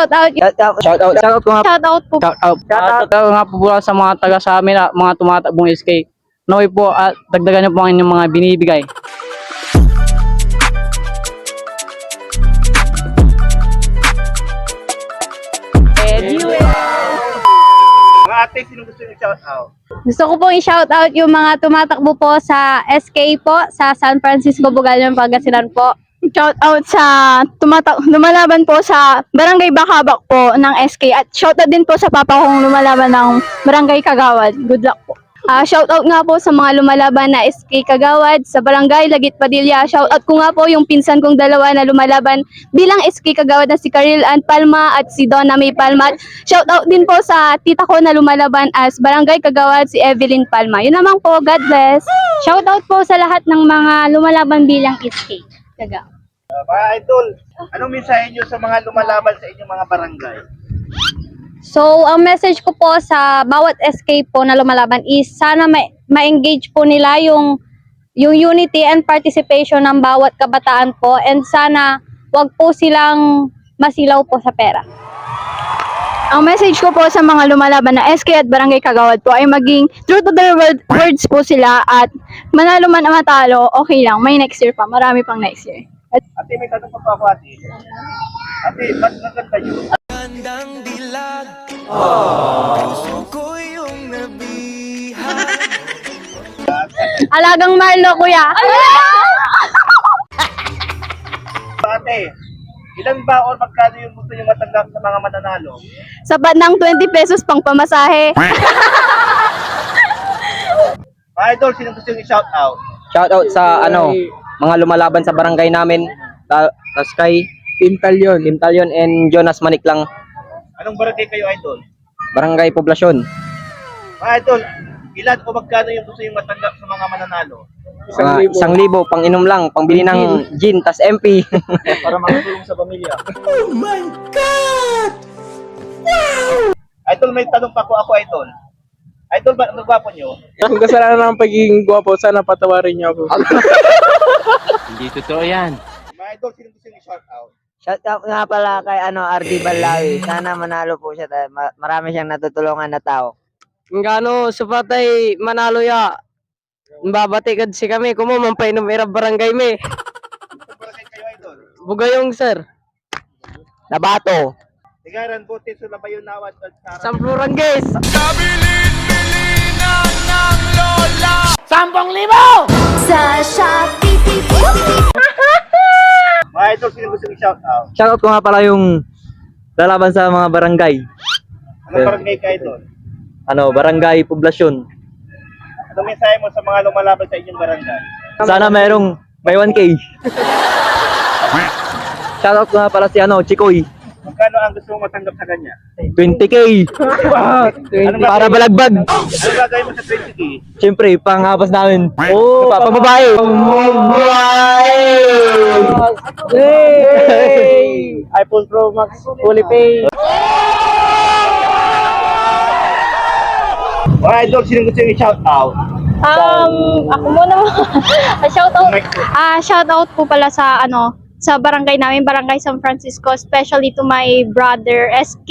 Shout out. Shout out ko nga. Shout out po. Shout out nga po pula sa mga taga sa amin, mga tumatakbong SK. Naway po at dagdagan niyo po ang inyong mga binibigay. Mga ate, sino gusto nyo shout out? Gusto ko pong i-shout out yung mga tumatakbo po sa SK po, sa San Francisco, Bugalyan, Pangasinan po. Shout out sa lumalaban po sa Barangay Bakabak po ng SK at shout out din po sa papa kong lumalaban ng Barangay Kagawad. Good luck po. Shout out nga po sa mga lumalaban na SK Kagawad sa Barangay Lagit Padilla. Shout out ko nga po yung pinsan kong dalawa na lumalaban bilang SK Kagawad na si Karil Ann Palma at si Donna May Palma. At shout out din po sa tita ko na lumalaban as Barangay Kagawad si Evelyn Palma. Yun naman po, God bless. Shout out po sa lahat ng mga lumalaban bilang SK Kagawad. Mga idol, anong mensahe nyo sa mga lumalaban sa inyong mga barangay? So, ang message ko po sa bawat SK po na lumalaban is sana ma-engage po nila yung unity and participation ng bawat kabataan po, and sana wag po silang masilaw po sa pera. Ang message ko po sa mga lumalaban na SK at Barangay Kagawad po ay maging true to their words po sila at manalo man o matalo, okay lang. May next year pa. Marami pang next year. Ate, may tanong pa po ako, ate. Ate, ba't naganda yun? Gandang dilag, puso ko yung nabihag. Alagang Marlo, kuya. Ate, ilan ba or magkano yung gusto nyo matanggap sa mga mananalo? Sapat ng 20 pesos pang pamasahe. Mga idol, sino gusto nyo shout out? Shout out sa mga lumalaban sa barangay namin, Taskay, Team Talyon and Jonas Maniklang, Anong barangay kayo, idol? Barangay Poblasyon. Mga idol, ilan o magkano yung gusto nyo matanggap sa mga mananalo? Mga 1,000 pang inom lang, pangbili ng gin tas MP. Para makatulong sa pamilya. Oh my God! Idol, may tanong pa ko ako, idol. Idol, ba ang gwapo nyo? Kung kasalanan ng pagiging gwapo, sana patawarin niyo ako. Hindi totoo yan. Mga idol, sino gusto nyo shout out? Shout out nga pala kay RD Balawi. Sana manalo po siya. Marami siyang natutulungan na tao. Ngano supatay manalo ya. Babatikad si kami kumo mampainom irab barangay me. Sa barangay kayo, idol? Bugayong sir. Nabato. Tigaran, Bote, Sulabayon, Nawat, at Sarap. Sampluran guys. Kabilin-bilinan ng lola. Sa Shopee. Mga idol, sino gusto nyo shout out? Shout out ko nga pala yung lalaban sa mga barangay. Anong barangay ka, idol? Barangay Poblasyon. Anong mensahe mo sa mga lumalaban sa inyong barangay? Sana merong may 1K. Shout out ko nga pala si Chikoy. Magkano ang gusto mong matanggap sa kanya? 20K. Para balagbag. Ano gagawin mo sa 20K? Siyempre, panghabas namin. Oh, pambabae. Hey! iPhone Pro Max fully pay. Mga idol, sino gusto nyo shout out? Ako muna. Shout out po pala sa sa barangay namin, Barangay San Francisco, especially to my brother SK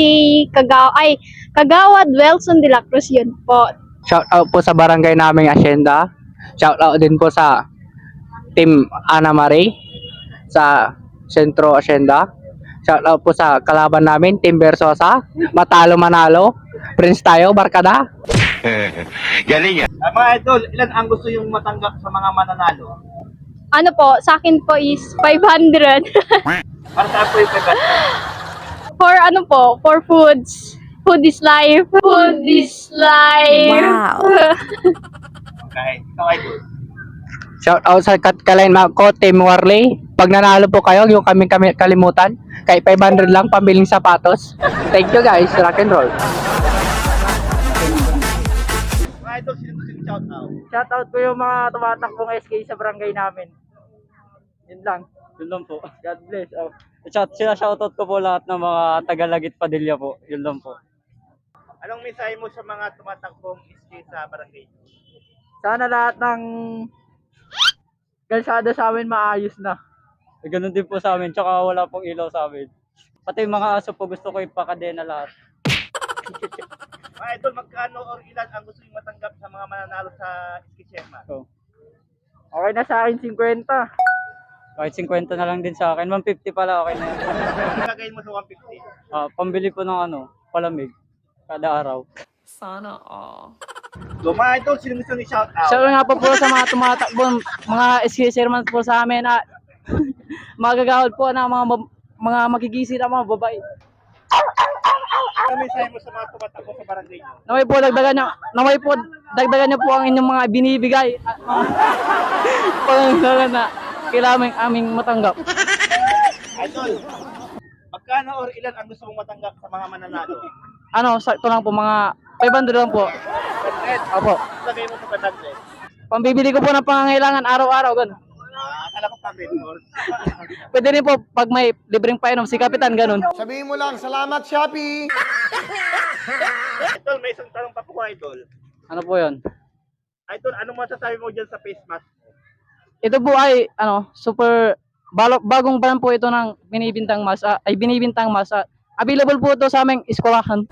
Kagawad Welson de la Cruz, yun po. Shout out po sa barangay naming Hacienda. Shout out din po sa Team Ana Marie sa Sentro Hacienda. Shout out po sa kalaban namin, Team Versosa. Matalo manalo. Prince tayo, barkada. Galing yan. Mga idol, ilan ang gusto yung matanggap sa mga mananalo? Ano po, sa akin po is 500. Para saan po yung pagkat? For foods. Food is life. Food is life. Wow. Okay, ikaw idol. Shout out sa kalain ko, Team Warley. Pag nanalo po kayo, yung kami kalimutan. Kay 500 lang, pambiling sapatos. Thank you guys, rock and roll. Mga idol, sino gusto yung shout out? Shout out ko yung mga tumatakbong SK sa barangay namin. Yun lang. Yun lang po. God bless. Shoutout ko po lahat ng mga taga-Lagit Padilla po. Yun lang po. Anong mensahe mo sa mga tumatakbong SK sa barangay? Sana lahat ng kalsada sa amin maayos na. Ganun din po sa amin. Tsaka wala pong ilaw sa amin. Pati yung mga aso po gusto ko ipakadena lahat. Mga idol, magkano or ilan ang gusto yung matanggap sa mga mananalo sa Eskisema? Okay na sa akin 50. Kahit 50 na lang din sa akin. 150 pala okay na yan. Gagayin mo sa 150. Pambili po ng palamig. Kada araw. So mga idol, sino gusto ni shout out? Shout out nga po sa mga tumatakbo, mga SK-chairman po sa amin na magagawad po na mga magigisi na mga babae. Ano mensahe mo sa mga tumatakbo sa barangay nyo? Naway po dagdagan niyo po ang inyong mga binibigay at mga pangangailangan na kailangan aming matanggap. Idol, magkano or ilan ang gusto mong matanggap sa mga mananalo? Sakto lang po, mga 500 lang po. Opo. Lagay mo sa 500. Pambibili ko po ng pangangailangan araw-araw, ganun. Akala ko pa vendor. Pwede rin po pag may libreng painom si Kapitan, ganun. Sabihin mo lang, salamat Shopee! Idol, may isang tanong pa po ko, Idol. Ano po yun? Idol, anong masasabi mo dyan sa face mask? Ito po ay super bagong brand po ito ng binibintang mas available po ito sa aming eskwelahan.